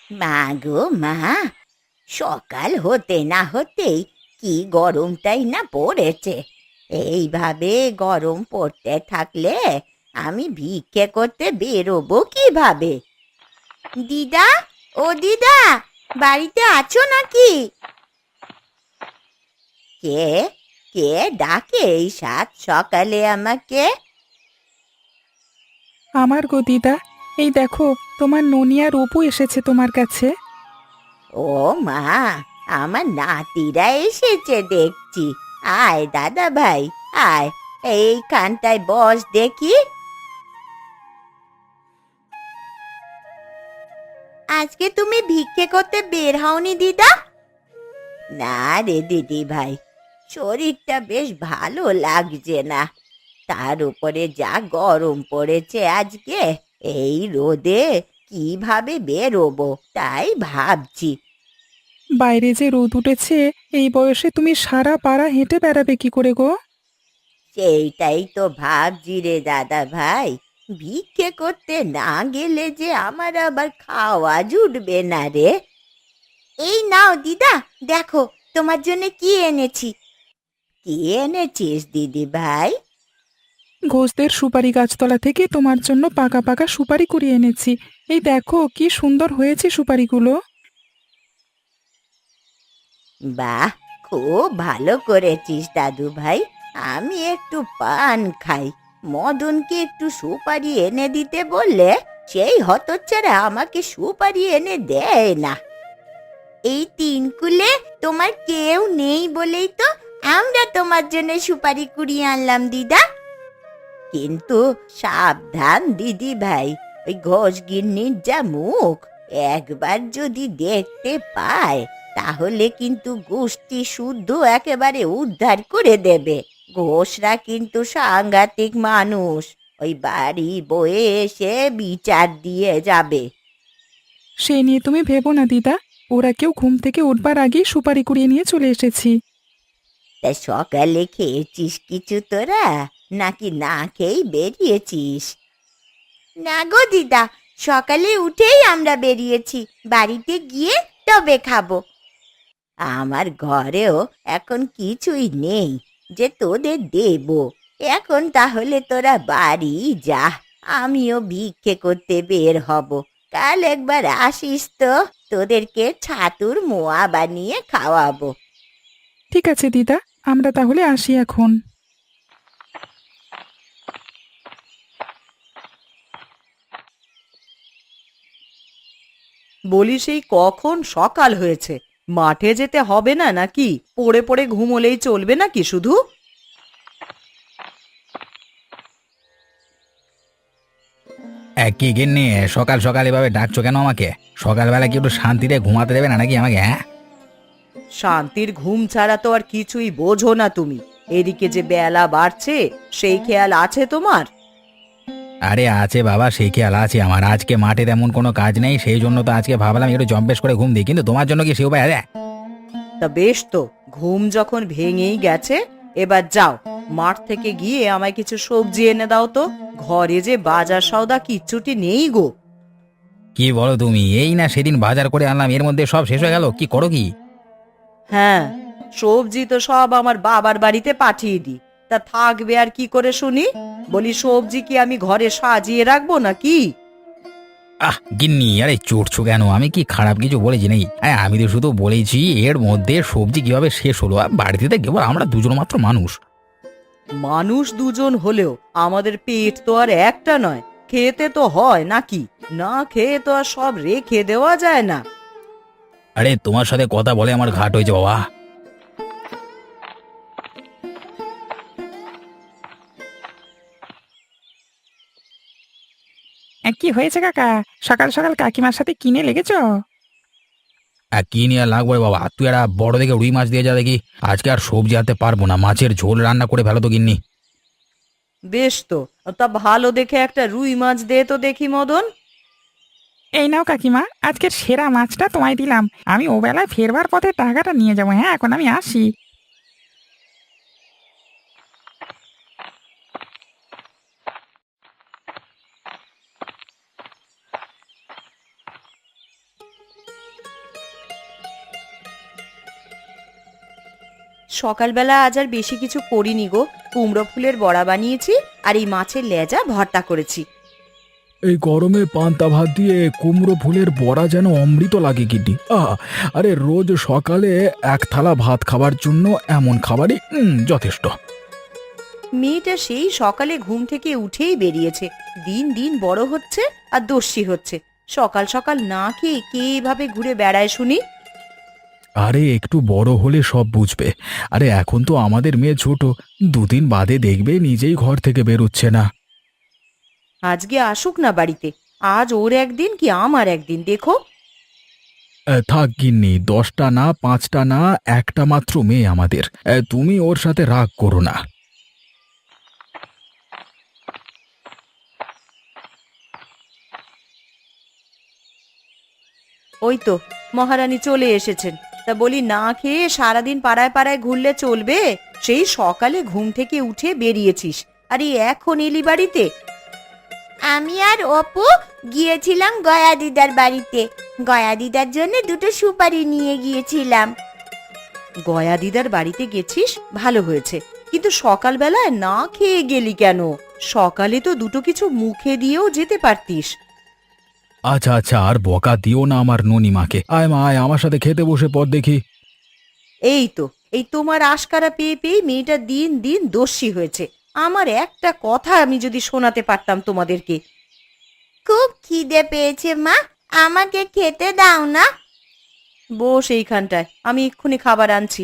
মা গো মা, সকাল হতে না হতেই কি গরমটাই না পড়েছে। এইভাবে গরম পড়তে থাকলে আমি ভিক্ষে করতে বেরোবো কিভাবে? দিদা, ও দিদা, বাড়িতে আছো নাকি? কে কে ডাকে এই সাত সকালে আমাকে? আমার গো দিদা, এই দেখো তোমার ননি আর অপু এসেছে তোমার কাছে। ও মা, আমার নাতিরা এসেছে দেখছি। আয় দাদা ভাই, আয়, এইখানটায় বস দেখি। আজকে তুমি ভিক্ষে করতে বের হওনি দিদা? না রে দিদি ভাই, শরীরটা বেশ ভালো লাগছে না। তার উপরে যা গরম পড়েছে আজকে, এই রোদে কিভাবে বেরোবো তাই ভাবছি। বাইরে যে রোদ উঠেছে, এই বয়সে তুমি সারা পাড়া হেঁটে বেড়াবে কি করে গো? সেইটাই তো ভাবছি রে দাদা ভাই, ভিক্ষে করতে না গেলে যে আমার আবার খাওয়া জুটবে না রে। এই নাও দিদা, দেখো তোমার জন্য কি এনেছি। কি এনেছিস দিদি ভাই? ঘোষদের সুপারি গাছতলা থেকে তোমার জন্য পাকা পাকা সুপারি কুড়িয়ে এনেছি। এই দেখো কি সুন্দর হয়েছে সুপারিগুলো। বাহ, খুব ভালো করেছিস দাদু ভাই। আমি একটু পান খাই, মদনকে একটু সুপারি এনে দিতে বললে সেই হতচ্ছাড়া আমাকে সুপারি এনে দেয় না। এই তিন কুলে তোমার কেউ নেই বলেই তো আমরা তোমার জন্য সুপারি কুড়িয়ে আনলাম দিদা। কিন্তু সাবধান দিদি ভাই, ওই ঘোষগিন্নির যা মুখ, একবার যদি দেখতে পায় তাহলে কিন্তু গোষ্ঠী শুদ্ধ একেবারে উদ্ধার করে দেবে। ঘোষরা কিন্তু সাংঘাতিক মানুষ, ওই বাড়ি বয়ে এসে বিচার দিয়ে যাবে। সে নিয়ে তুমি ভেবো না দিদা, ওরা কেউ ঘুম থেকে উঠবার আগেই সুপারি কুড়িয়ে নিয়ে চলে এসেছি। তা সকালে খেয়েছিস কিছু তোরা, নাকি না খেয়েই বেরিয়েছিস? না গো দিদা, সকালে উঠেই আমরা বেরিয়েছি, বাড়িতে গিয়ে তবে খাবো। আমার ঘরেও এখন কিছুই নেই যে তোদের দেব। এখন তাহলে তোরা বাড়ি যা, আমিও ভিক্ষে করতে বের হব। কাল একবার আসিস তো, তোদেরকে ছাতুর মোয়া বানিয়ে খাওয়াবো। ঠিক আছে দিদা, আমরা তাহলে আসি এখন। বলি সেই কখন সকাল হয়েছে, মাঠে যেতে হবে না নাকি? পড়ে পড়ে ঘুমোলেই চলবে নাকি শুধু? কি গিন্নি, সকাল সকাল এভাবে ডাকছো কেন আমাকে? সকালবেলা কি একটু শান্তিতে ঘুমাতে দেবে না নাকি আমাকে, হ্যাঁ? শান্তির ঘুম ছাড়া তো আর কিছুই বোঝো না তুমি। এদিকে যে বেলা বাড়ছে, সেই খেয়াল আছে তোমার? আরে আছে বাবা, সেই খেয়াল আছে আমার। আজকে মাঠে তেমন কোনো কাজ নেই, সেই জন্য তো আজকে ভাবলাম একটু জম্পেশ করে ঘুম দিই, কিন্তু তোমার জন্য কি সে উপায় আছে? তা বেশ তো, ঘুম যখন ভেঙেই গেছে, এবার যাও, মাঠ থেকে গিয়ে আমায় কিছু সবজি এনে দাও তো। ঘরে যে বাজার সওদা কিচ্ছুটি নেই গো। কি বলো তুমি? এই না সেদিন বাজার করে আনলাম, এর মধ্যে সব শেষ হয়ে গেল? কি করো কি? হ্যাঁ, সবজি তো সব আমার বাবার বাড়িতে পাঠিয়ে দিই। তা থাকবে আর কি করে শুনি? বলি সবজি কি আমি ঘরে সাজিয়ে রাখবো নাকি? গিন্নি, আরে চড়ছো কেন? আমি কি খারাপ কিছু বলেছি নাকি? আমি তো শুধু বলেছি এর মধ্যে সবজি কিভাবে শেষ হলো। বাড়িতে তো কেবল আমরা দুজন মাত্র মানুষ। মানুষ দুজন হলেও আমাদের পেট তো আর একটা নয়, খেতে তো হয় নাকি? না খেয়ে তো আর সব রেখে দেওয়া যায় না। আরে তোমার সাথে কথা বলে আমার ঘাট হয়েছে বাবা। কি হয়েছে কাকা? সকাল সকাল কাকিমার সাথে কিনে লেগেছ? কি নিয়ে আর লাগবে রে বাবা? তুই একটা বড় দেখে রুই মাছ দিয়ে যা দেখি। আজকে আর সবজি আনতে পারবো না, মাছের ঝোল রান্না করে ফেলো তো গিন্নি। বেশ তো, তা ভালো দেখে একটা রুই মাছ দে তো দেখি মদন। এই নাও কাকিমা, আজকের সেরা মাছটা তোমায় দিলাম। আমি ও বেলায় ফেরবার পথে টাকাটা নিয়ে যাবো। হ্যাঁ, এখন আমি আসি। সকালবেলা আজ আর বেশি কিছু করিনি গো। কুমড়ো ফুলের বড়া বানিয়েছি আর এই মাছের লেজা ভর্তা করেছি। এই গরমে পান্তা ভাত দিয়ে কুমড়ো ফুলের বড়া যেন অমৃত লাগে গিন্নি। আরে রোজ সকালে এক থালা ভাত খাবার জন্য এমন খাবারই যথেষ্ট। মেয়েটা সেই সকালে ঘুম থেকে উঠেই বেরিয়েছে, দিন দিন বড় হচ্ছে আর দস্যি হচ্ছে। সকাল সকাল না খেয়ে কে এভাবে ঘুরে বেড়ায় শুনি? আরে একটু বড় হলে সব বুঝবে। আরে এখন তো আমাদের মেয়ে ছোট, দুদিন বাদে দেখবে নিজেই ঘর থেকে বেরোচ্ছে না। আজকে আসুক না বাড়িতে, আজ ওর একদিন কি আমার একদিন, দেখো। থাক গিন্নি, 10টা না 5টা না, একটা মাত্র মেয়ে আমাদের। তুমি ওর সাথে রাগ করো না। ওই তো মহারানী চলে এসেছেন। তা বলি, না খেয়ে সারাদিন পাড়ায় পাড়ায় ঘুরলে চলবে? সেই সকালে ঘুম থেকে উঠে বেরিয়েছিস, আর এই এখন এলি বাড়িতে? আমি আর অপু গিয়েছিলাম গয়া দিদার বাড়িতে। গয়া দিদার জন্য দুটো সুপারি নিয়ে গিয়েছিলাম। গয়া দিদার বাড়িতে গেছিস, ভালো হয়েছে, কিন্তু সকালবেলায় না খেয়ে গেলি কেন? সকালে তো দুটো কিছু মুখে দিয়েও যেতে পারতিস। আচ্ছা আচ্ছা, আর বকা দিও না আমার ননিমাকে। আয় মা, আয় আমার সাথে খেতে বসে পর দেখি। এই তো, এই তোমার আশকারা পেয়ে পেয়ে মেয়েটা দিন দিন দস্যি হয়েছে। আমার একটা কথা আমি যদি শোনাতে পারতাম তোমাদেরকে। খুব খিদে পেয়েছে মা, আমাকে খেতে দাও না। বস এইখানটায়, আমি এক্ষুনি খাবার আনছি।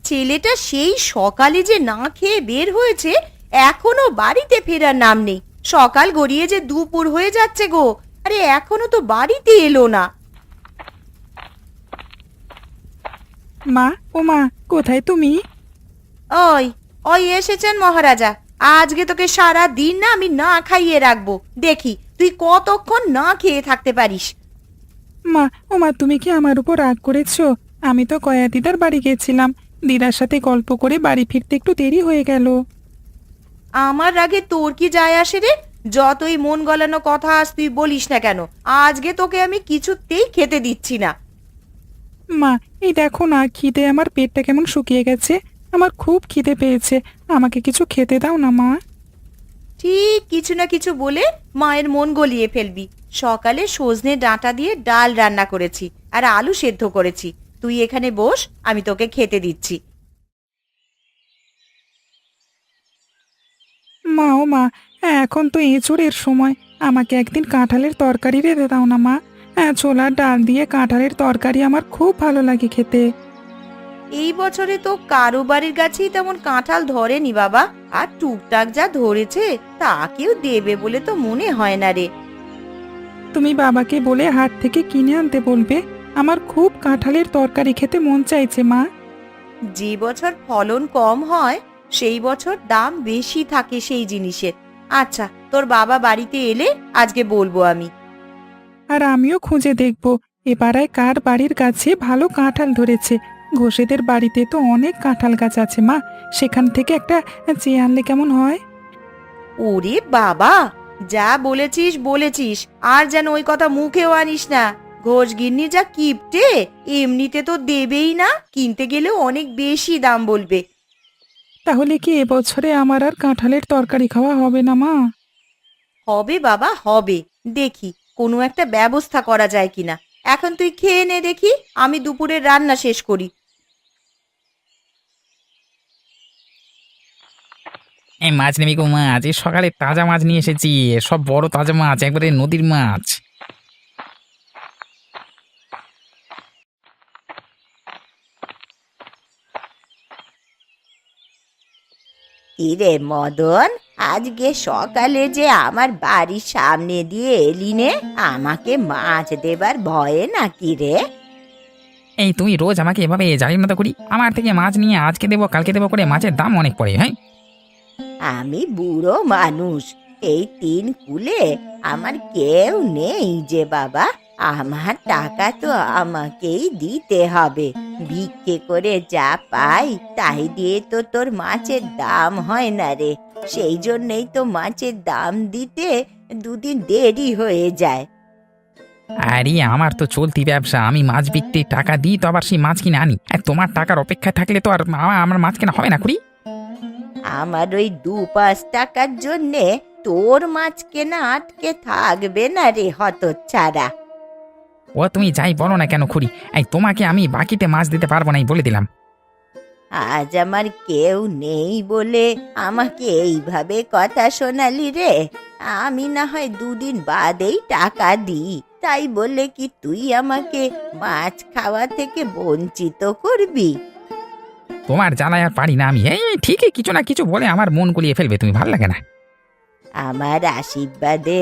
ছেলেটা সেই সকালে যে না খেয়ে বের হয়েছে, এখনো বাড়িতে ফেরার নাম নেই। সকাল গড়িয়ে যে দুপুর হয়ে যাচ্ছে গো, আরে এখনো তো বাড়িতে এলো না। মা, ও মা, কোথায় তুমি? ওই ওই এসেছেন মহারাজা। আজকে তোকে সারা দিন না আমি না খাইয়ে রাখবো, দেখি তুই কতক্ষণ না খেয়ে থাকতে পারিস। মা, ও মা, তুমি কি আমার উপর রাগ করেছো? আমি তো গয়া দিদার বাড়ি গেছিলাম, দিদার সাথে গল্প করে বাড়ি ফিরতে একটু দেরি হয়ে গেল। আমার রাগে তোর কি যায় আসে রে? যতই মন গলানো কথা আজ তুই বলিস না কেন, আজকে তোকে আমি কিছুতেই খেতে দিচ্ছি না। মা, এই দেখো না, খিদে আমার পেটটা কেমন শুকিয়ে গেছে। আমার খুব খিদে পেয়েছে, আমাকে কিছু খেতে দাও না মা। ঠিক কিছু না কিছু বলে মায়ের মন গলিয়ে ফেলবি। সকালে সজনে ডাঁটা দিয়ে ডাল রান্না করেছি আর আলু সেদ্ধ করেছি, তুই এখানে বস, আমি তোকে খেতে দিচ্ছি। মা, ও মা, এখন তো এঁচোড়ের সময়, আমাকে একদিন কাঁঠালের তরকারি রেঁধে দাও না মা। ছোলার ডাল দিয়ে কাঁঠালের তরকারি আমার খুব ভালো লাগে খেতে। এই বছরে তো কারো বাড়ির গাছেই তেমন কাঁঠাল ধরেনি বাবা, আর টুকটাক যা ধরেছে তা কেউ দেবে বলে তো মনে হয় না রে। তুমি বাবাকে বলে হাট থেকে কিনে আনতে বলবে, আমার খুব কাঁঠালের তরকারি খেতে মন চাইছে মা। যে বছর ফলন কম হয় সেই বছর দাম বেশি থাকে সেই জিনিসের। আচ্ছা, তোর বাবা বাড়িতে এলে আজকে বলবো আমি। আর আমিও খুঁজে দেখব এ পাড়ায় কার বাড়ির গাছে ভালো কাঁঠাল ধরেছে। ঘোষেদের বাড়িতে তো অনেক কাঁঠাল গাছ আছে মা, সেখান থেকে একটা চেয়ে আনলে কেমন হয়? ওরে বাবা, যা বলেছিস বলেছিস, আর যেন ওই কথা মুখেও আনিস না। ঘোষ গিন্নি যা কিপটে, এমনিতে তো দেবেই না, কিনতে গেলেও অনেক বেশি দাম বলবে। তাহলে কি এবছরে আমার আর কাঁঠালের তরকারি খাওয়া হবে না মা? হবে বাবা, হবে, দেখি কোনো একটা ব্যবস্থা করা যায় কিনা। এখন তুই খেয়ে নে দেখি, আমি দুপুরের রান্না শেষ করি। এই মাছ নেবি গো মাছ, এই সকালে তাজা মাছ নিয়ে এসেছি, সব বড় তাজা মাছ, একবারে নদীর মাছ। ইরে মদন, আজকে সকালে যে আমার বাড়ির সামনে দিয়ে এলি নে, আমাকে মাছ দেবার ভয়ে নাকি রে? এই তুমি রোজ আমাকে এভাবে জালিমতা করি, আমার থেকে মাছ নিয়ে আজকে দেবো কালকে দেবো করে মাছের দাম অনেক পড়ে। হ্যাঁ, আমি বুড়ো মানুষ, এই 3 কুলে আমার কেউ নেই যে বাবা। আমার টাকা তো আমাকেই দিতে হবে। ভিক্ষে করে যা পাই তাই দিয়ে তো তোর মাছের দাম হয় না রে। সেই জন্যই তো মাছের দাম দিতে দুদিন দেরি হয়ে যায়। আরে আমার তো চলতি ব্যবসা, আমি মাছ বিকতে টাকা দিই তো আবার সেই মাছ কিনে আনি। আর তোমার টাকার অপেক্ষায় থাকলে তো আর আমার মাছ কেনা হবে না করি। আমার ওই 2-5 টাকার জন্যে তোর মাছ কেনা আটকে থাকবে না রে হতচ্ছাড়া। ও তুমি যাই বলো না কেন খুড়ি, এই তোমাকে আমি বাকিতে মাছ দিতে পারবো না, এই বলে দিলাম। আজ আমার কেউ নেই বলে আমাকে এইভাবে কথা শোনালি রে। আমি না হয় 2 দিন বাদেই টাকা দিই, তাই বলে কি তুই আমাকে মাছ খাওয়া থেকে বঞ্চিত করবি? তোমার জ্বালায় আর পারি না আমি। এই এই, ঠিকই কিছু না কিছু বলে আমার মন গলিয়ে ফেলবে তুমি, ভালো লাগে না। আমার আশীর্বাদে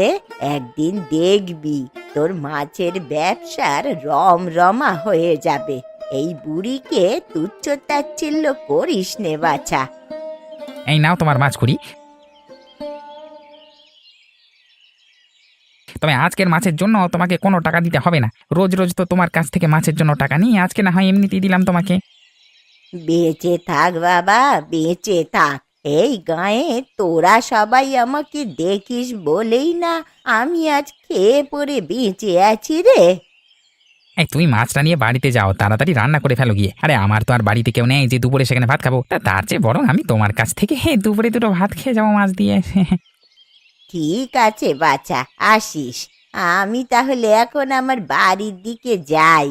একদিন দেখবি তোর মাছের ব্যবসার রমরমা হয়ে যাবে। এই বুড়িকে তুচ্ছ তাচ্ছিল্য করিস নে বাছা। এই নাও তোমার মাছ খুড়ি। তবে আজকের মাছের জন্য তোমাকে কোনো টাকা দিতে হবে না। রোজ রোজ তো তোমার কাছ থেকে মাছের জন্য টাকা নিই, আজকে না হয় এমনিতেই দিলাম তোমাকে। বেঁচে থাক বাবা, বেঁচে থাক। এই গায়ে তোরা সবাই আমাকে দেখিস বলেই না আমি আজ খেয়ে পরে বেঁচে আছি রে। এই তুমি মাছটা নিয়ে বাড়িতে যাও, তাড়াতাড়ি রান্না করে ফেলো গিয়ে। আরে আমার তো আর বাড়িতে কেউ নেই যে দুপুরে সেখানে ভাত খাবো, তার চেয়ে বরং আমি তোমার কাছ থেকে দুপুরে দুটো ভাত খেয়ে যাবো মাছ দিয়ে। ঠিক আছে বাছা, আসিস। আমি তাহলে এখন আমার বাড়ির দিকে যাই।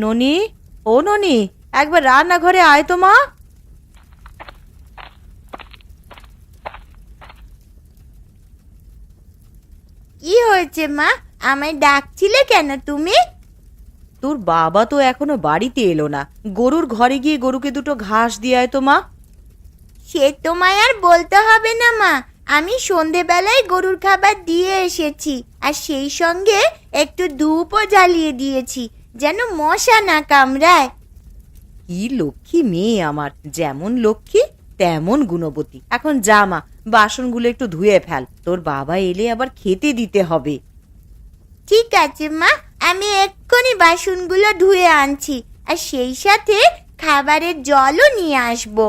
ননি, ও ননি, একবার রান্নাঘরে আয় তো মা। কি হয়েছে মা, আমায় ডাকছিলে কেন তুমি? তোর বাবা তো এখনো বাড়িতে এলো না, গরুর ঘরে গিয়ে গরুকে দুটো ঘাস দিয়ে আয় তো মা। সে তোমায় আর বলতে হবে না মা, আমি সন্ধেবেলায় গরুর খাবার দিয়ে এসেছি, আর সেই সঙ্গে একটু ধূপও জ্বালিয়ে দিয়েছি যেন মশা না কামড়ায়। কি লক্ষ্মী মেয়ে আমার, যেমন লক্ষ্মী তেমন গুণবতী। এখন যা মা, বাসনগুলো একটু ধুয়ে ফেল, তোর বাবা এলে আবার খেতে দিতে হবে। ঠিক আছে মা, আমি এক্ষুনি বাসনগুলো ধুয়ে আনছি, আর সেই সাথে খাবারের জলও নিয়ে আসবো।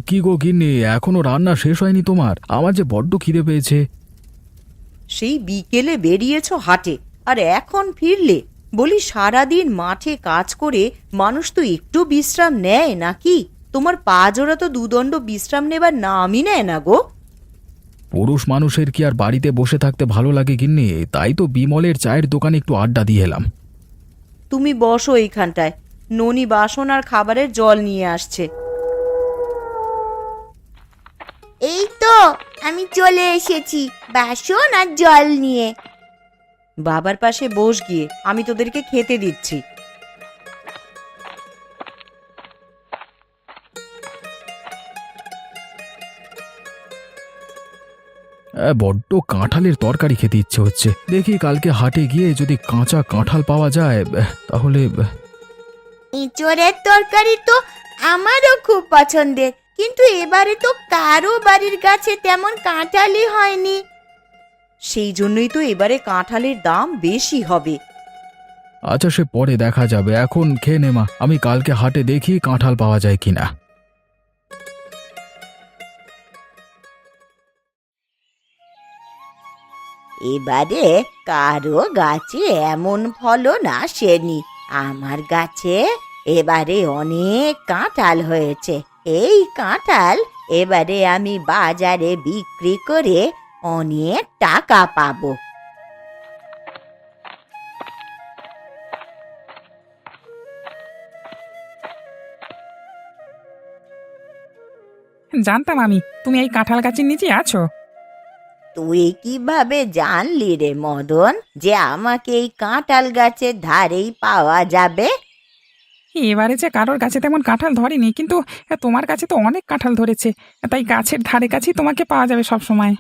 কি গো গিন্নি, এখনো রান্না শেষ হয়নি তোমার? আমার যে বড্ড খিদে পেয়েছে। সেই বিকেলে বেরিয়েছো হাটে, আর এখন ফিরলে? বলি সারাদিন মাঠে কাজ করে মানুষ তো একটু বিশ্রাম নেয় নাকি? তোমার পা জোড়া তো দুদণ্ড বিশ্রাম নেবার নামই নেয় না গো। পুরুষ মানুষের কি আর বাড়িতে বসে থাকতে ভালো লাগে গিন্নি? তাই তো বিমলের চায়ের দোকানে একটু আড্ডা দিয়ে এলাম। তুমি বসো এইখানটায়, ননি বাসন আর খাবারের জল নিয়ে আসছে। এই তো আমি চলে এসেছি বাসন আর জল নিয়ে। বাবার পাশে বস গিয়ে, আমি তোদেরকে খেতে দিচ্ছি। বড্ড কাঁঠালের তরকারি খেতে ইচ্ছে হচ্ছে। দেখি কালকে হাটে গিয়ে যদি কাঁচা কাঁঠাল পাওয়া যায় তাহলে। এঁচোড়ের তরকারি তো আমারও খুব পছন্দের, কিন্তু এবারে তো কারো বাড়ির গাছে তেমন কাঁঠালই হয়নি। সেই জন্যই তো এবারে কাঁঠালের দাম বেশি হবে। আচ্ছা, সে পরে দেখা যাবে, এখন খেয়ে নে মা। আমি কালকে হাটে দেখি কাঁঠাল পাওয়া যায় কিনা। এবারে কারো গাছে এমন ফলন আসেনি, আমার গাছে এবারে অনেক কাঁঠাল হয়েছে। এই কাঁঠাল এবারে আমি বাজারে বিক্রি করে অনেক টাকা পাবো। জানতাম আমি তুমি এই কাঁঠাল গাছের নিচে আছো। তুই কিভাবে জানলি রে মদন যে আমাকে এই কাঁঠাল গাছের ধারেই পাওয়া যাবে? এবারে যে কারোর গাছে তেমন কাঁঠাল ধরেনি, কিন্তু তোমার কাছে তো অনেক কাঁঠাল ধরেছে, তাই গাছের ধারে কাছেই তোমাকে পাওয়া যাবে সব সময়।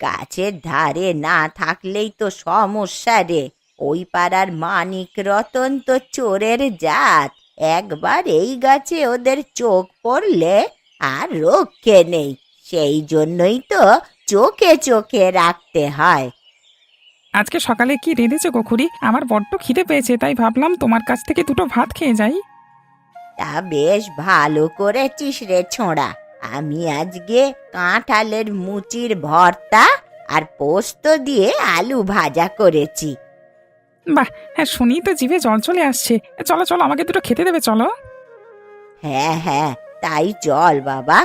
গাছের ধারে না থাকলেই তো সমস্যা রে। ওই পাড়ার মানিক রতন তো চোরের জাত, একবার এই গাছে ওদের চোখ পড়লে আর রক্ষে নেই। সেই জন্যই তো চোখে চোখে রাখতে হয়। আজকে সকালে কি রেঁধেছো গো খুড়ি? আমার বড্ড খিদে পেয়েছে, তাই ভাবলাম তোমার কাছ থেকে দুটো ভাত খেয়ে যাই। তা বেশ ভালো করেছিস রে ছোঁড়া। আমি আজকে কাঁঠালের মুচির ভর্তা আর পোস্ত দিয়ে আলু ভাজা করেছি। বাহ, হ্যাঁ শুনি তো জিভে জল চলে আসছে। চলো চলো, আমাকে দুটো খেতে দেবে, চলো। হ্যাঁ হ্যাঁ, তাই চল বাবা।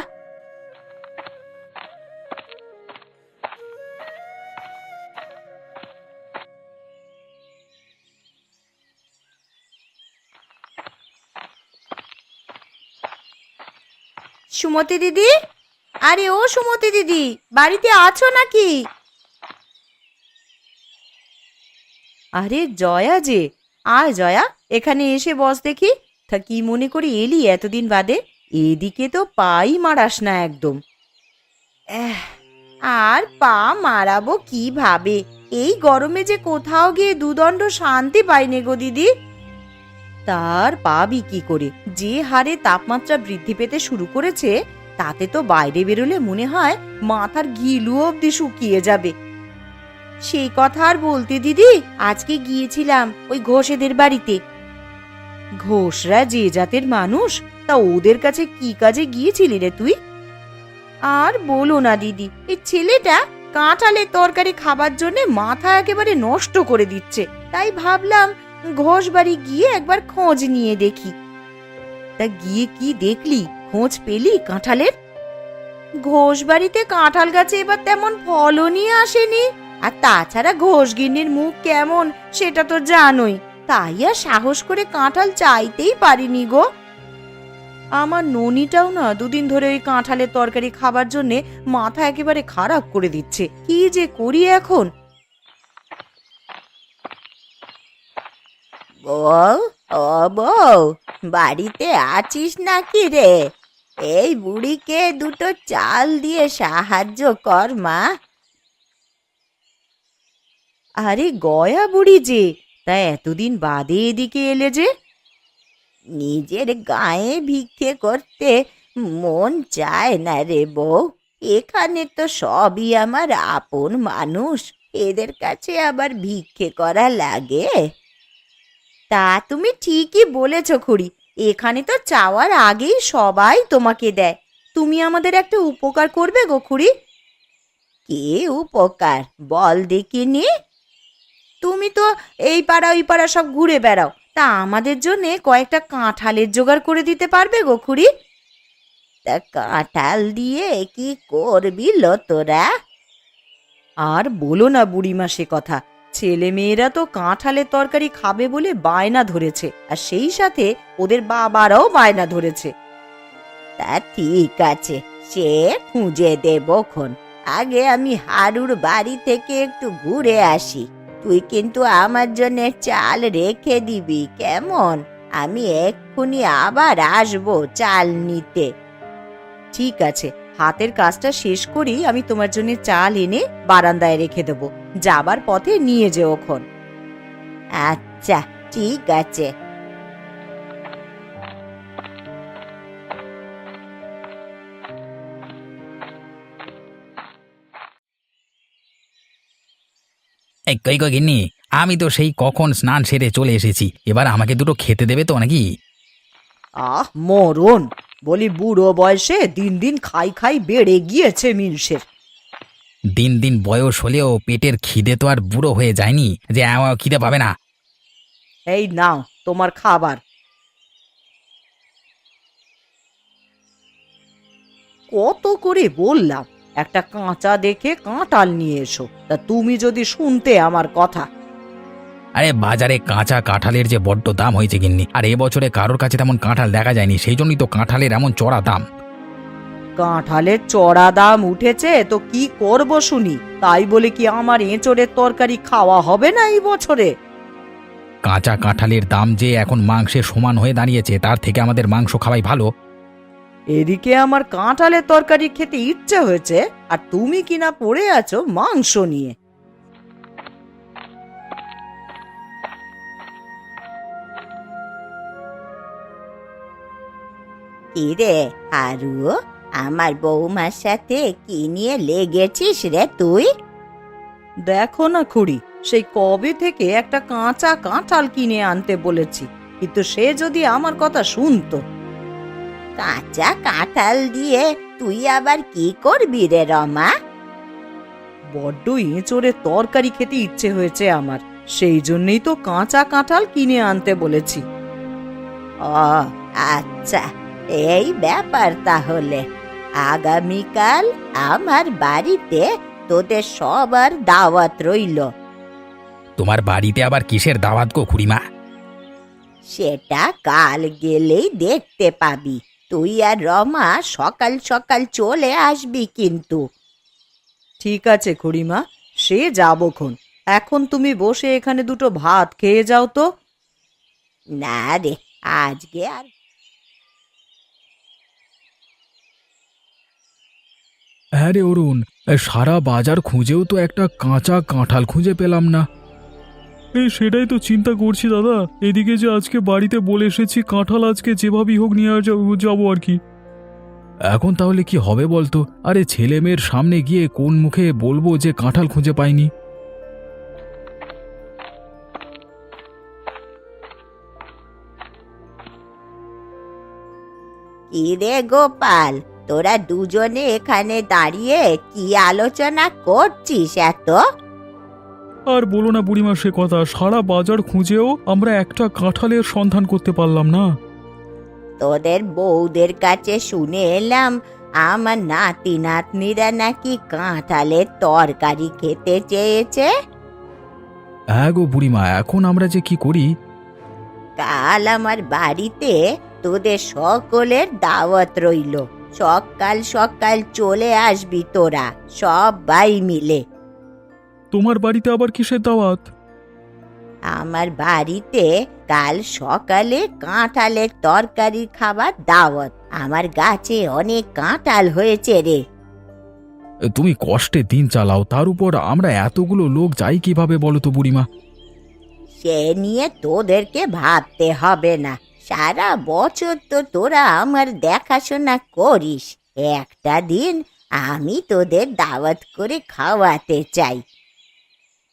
সুমতি দিদি, আরে ও সুমতি দিদি, বাড়িতে আছো নাকি? আরে জয়া যে, আয় জয়া, এখানে এসে বস দেখি। তা কি মনে করে এলি এতদিন বাদে? এদিকে তো পাই মারাস না একদম। এহ, আর পা মারাবো কিভাবে? এই গরমে যে কোথাও গিয়ে দুদণ্ড শান্তি পাইনে গো দিদি। তার পাবি কি করে? যে হারে তাপমাত্রা বৃদ্ধি পেতে শুরু করেছে, তাতে তো বাইরে বেরোলে মনে হয় মাথার ঘিলু অবধি শুকিয়ে যাবে। সেই কথা আর বলতে দিদি, আজকে গিয়েছিলাম ওই ঘোষেদের বাড়িতে। ঘোষরা যে জাতের মানুষ, তা ওদের কাছে কি কাজে গিয়েছিলি রে তুই? আর বলো না দিদি, এই ছেলেটা কাঁঠালের তরকারি খাবার জন্য মাথা একেবারে নষ্ট করে দিচ্ছে। তাই ভাবলাম ঘোষ বাড়ি গিয়ে একবার খোঁজ নিয়ে দেখি। তা গিয়ে কি দেখলি? খোঁজ পেলি কাঁঠালের? ঘোষ বাড়িতে কাঁঠাল গাছে এবার তেমন ফলও নিয়ে আসেনি। আর তাছাড়া ঘোষগিন্নির মুখ কেমন সেটা তো জানোই। তাই আর সাহস করে কাঁঠাল চাইতেই পারিনি গো। আমার ননিটাও না দুদিন ধরে ওই কাঁঠালের তরকারি খাবার জন্য মাথা একেবারে খারাপ করে দিচ্ছে। কি যে করি এখন? বউ, ও বউ, বাড়িতে আছিস নাকি রে? এই বুড়িকে দুটো চাল দিয়ে সাহায্য কর মা। আরে গয়া বুড়ি যে, তা এতদিন বাদে এদিকে এলে যে? নিজের গায়ে ভিক্ষে করতে মন চায় না রে বউ। এখানে তো সবই আমার আপন মানুষ, এদের কাছে আবার ভিক্ষে করা লাগে? তা তুমি ঠিকই বলেছ খুড়ি, এখানে তো চাওয়ার আগেই সবাই তোমাকে দেয়। তুমি আমাদের একটা উপকার করবে গো খুড়ি? কি উপকার বল দেখিনি? তুমি তো এই পাড়া ওই পাড়া সব ঘুরে বেড়াও, তা আমাদের জন্য কয়েকটা কাঁঠালের জোগাড় করে দিতে পারবে গো খুড়ি? তা কাঁঠাল দিয়ে কি করবি লো তোরা? আর বলো না বুড়িমা সে কথা। ছেলে মেয়েরা তো কাঁঠালের তরকারি খাবে বলে বায়না ধরেছে, আর সেই সাথে ওদের বাবারাও বায়না ধরেছে। তা ঠিক আছে, সে খুঁজে দেবক্ষণ। আগে আমি হারুর বাড়ি থেকে একটু ঘুরে আসি। তুই কিন্তু আমার জন্য চাল রেখে দিবি, কেমন? আমি এক্ষুনি আবার আসবো চাল নিতে। ঠিক আছে, হাতের কাজটা শেষ করি আমি তোমার জন্য চাল এনে বারান্দায় রেখে দেবো। যাবার পথে নিয়ে যেও খন। আচ্ছা, ঠিক আছে। এই কই কই গিন্নি, আমি তো সেই কখন স্নান সেরে চলে এসেছি। এবার আমাকে দুটো খেতে দেবে তো নাকি? আহ মরণ! বলি বুড়ো বয়সে দিন দিন খাই খাই বেড়ে গিয়েছে মিনসের। দিন দিন বয়স হলেও পেটের খিদে তো আর বুড়ো হয়ে যায়নি যে খিদে পাবে না। এই নাও তোমার খাবার। কত করে বললাম একটা কাঁচা দেখে কাঁঠাল নিয়ে এসো, তা তুমি যদি শুনতে আমার কথা। আরে বাজারে কাঁচা কাঁঠালের যে বড্ড দাম হয়েছে গিন্নি, আর এবছরে কারোর কাছে তেমন কাঁঠাল দেখা যায়নি, সেই জন্যই তো কাঁঠালের এমন চড়া দাম। কাঁঠালের চড়া দাম উঠেছে তো কি করব শুনি? তাই বলে কি আমার এঁচড়ের তরকারি খাওয়া হবে না এই বছরে? কাঁচা কাঁঠালের দাম যে এখন মাংসের সমান হয়ে দাঁড়িয়েছে, তার থেকে আমাদের মাংস খাওয়াই ভালো। এদিকে আমার কাঁঠালের তরকারি খেতে ইচ্ছে হয়েছে, আর তুমি কিনা পড়ে আছো মাংস নিয়ে। কি রে আরু, আমার বৌমার সাথে কি নিয়ে লেগেছিস রে তুই? দেখো না খুড়ি, সেই কবে থেকে একটা কাঁচা কাঁঠাল কিনে আনতে বলেছি, কিন্তু সে যদি আমার কথা শুনতো। কাঁচা কাঁঠাল দিয়ে তুই আবার কি করবি রে রমা? বড্ড এঁচোড়ের তরকারি খেতে ইচ্ছে হয়েছে আমার, সেই জন্যই তো কাঁচা কাঁঠাল কিনে আনতে বলেছি। ও আচ্ছা, এই ব্যাপার তাহলে। আগামীকাল আমার বাড়িতে তোদের সবার দাওয়াত রইল। তোমার বাড়িতে আবার কিসের দাওয়াত গো খুড়িমা? সেটা কাল গেলেই দেখতে পাবি। তুই আর রমা সকাল সকাল চলে আসবি কিন্তু। ঠিক আছে খুড়িমা, সে যাবক্ষণ। এখন তুমি বসে এখানে দুটো ভাত খেয়ে যাও তো। না রে, আজকে আর হ্যাঁ রে অরুণ, সারা বাজার খুঁজেও তো একটা কাঁচা কাঁঠাল খুঁজে পেলাম না। সেটাই তো চিন্তা করছি দাদা, এদিকে যে আজকে বাড়িতে বলে এসেছি কাঁঠাল আজকে যেভাবেই হোক নিয়ে যাবো আর কি। এখন তাহলে কি হবে বলতো? আরে ছেলে মেয়ের সামনে গিয়ে কোন মুখে বলবো যে কাঁঠাল খুঁজে পাইনি? কি রে গোপাল, তোরা দুজনে এখানে দাঁড়িয়ে কি আলোচনা করছিস এত? আর বলো না বুড়িমা, সে কথা সারা বাজার খুঁজেও আমরা একটা কাঁঠালের সন্ধান করতে পারলাম না। তোদের বউদের কাছে শুনে এলাম আমার নাতি নাতনিরা নাকি কাঁঠালের তরকারি খেতে চেয়েছে। হ্যাঁ গো বুড়িমা, এখন আমরা যে কি করি? কাল আমার বাড়িতে তোদের সকলের দাওয়াত রইল। সকাল সকাল চলে আসবি তোরা সবাই মিলে। তোমার বাড়িতে আবার কিসের দাওয়াত? আমার বাড়িতে কাল সকালে কাঁঠালের তরকারি খাবার দাওয়াত। আমার গাছে অনেক কাঁঠাল হয়েছে রে। তুমি কষ্টে দিন চালাও, তার উপর আমরা এতগুলো লোক যাই কিভাবে বলো তো বুড়িমা? সে নিয়ে তোদেরকে ভাবতে হবে না। সারা বছর তো তোরা আমার দেখাশোনা করিস। একটা দিন আমি তোদের দাওয়াত করে খাওয়াতে চাই।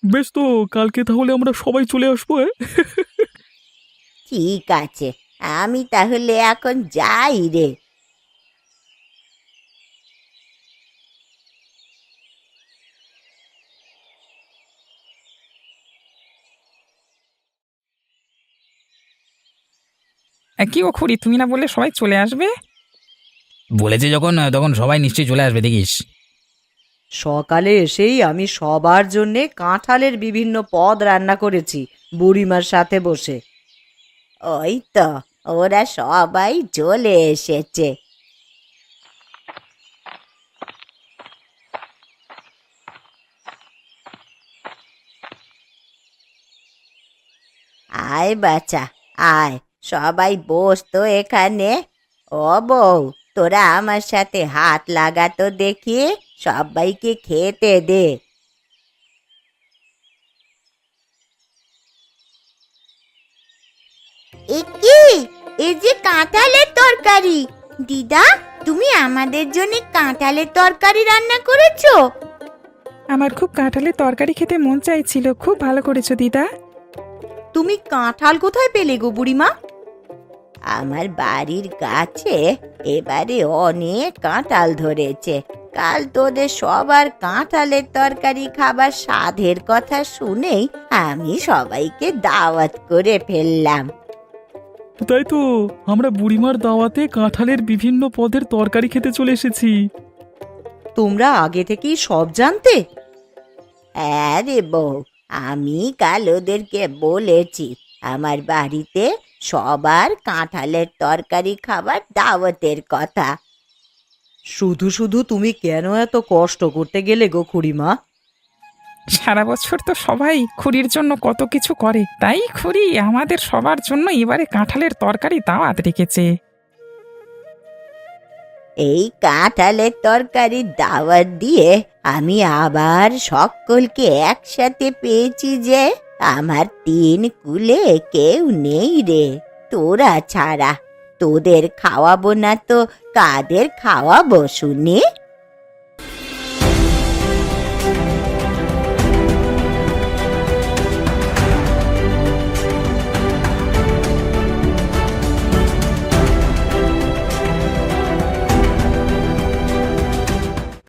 বেশ, তো কালকে তাহলে আমরা সবাই চলে আসবো। ঠিক আছে, আমি তাহলে এখন যাই রে। কি ও খুড়ি, তুমি না বললে সবাই চলে আসবে? বলেছে যখন তখন সবাই নিশ্চয়ই চলে আসবে দেখিস। সকালে এসেই আমি সবার জন্যে কাঁঠালের বিভিন্ন পদ রান্না করেছি বুড়িমার সাথে বসে। ওই তো ওরা সবাই চলে এসেছে। আয় বাচ্চা আয়, সবাই বস তো এখানে। ও বউ, তোরা আমার সাথে হাত লাগাতো দেখি, সবাইকে খেতে দে। একি, এই যে কাঁঠালের তরকারি। দিদা, তুমি আমাদের জন্য কাঁঠালের তরকারি রান্না করেছো? আমার খুব কাঁঠালের তরকারি খেতে মন চাইছিল, খুব ভালো করেছো দিদা। তুমি কাঁঠাল কোথায় পেলে গো বুড়িমা? আমার বাড়ির গাছে এবারে অনেক কাঁঠাল ধরেছে। কাল তোদের সবার কাঁঠালের তরকারি খাবার স্বাদের কথা শুনেই আমি সবাইকে দাওয়াত করে ফেললাম। তাই তো, আমরা বুড়িমার দাওয়াতে কাঁঠালের বিভিন্ন পদের তরকারি খেতে চলে এসেছি। তোমরা আগে থেকেই সব জানতে? হ্যাঁ রে বউ, আমি কাল ওদেরকে বলেছি আমার বাড়িতে সবার কাঁঠালের তরকারি খাবার দাওয়াতের কথা। শুধু শুধু তুমি কেন এত কষ্ট করতে গেলে গো খুড়িমা? সারা বছর তো সবাই খুড়ির জন্য কত কিছু করে, তাই খুড়ি আমাদের সবার জন্য এবারে কাঁঠালের তরকারি দাওয়াত রেখেছে। এই কাঁঠালের তরকারির দাওয়াত দিয়ে আমি আবার সকলকে একসাথে পেয়েছি যে আমার তিন কুলে কেউ নেই রে, তোরা ছাড়া। তোদের খাওয়াবো না তো কাদের খাওয়াবো শুনি?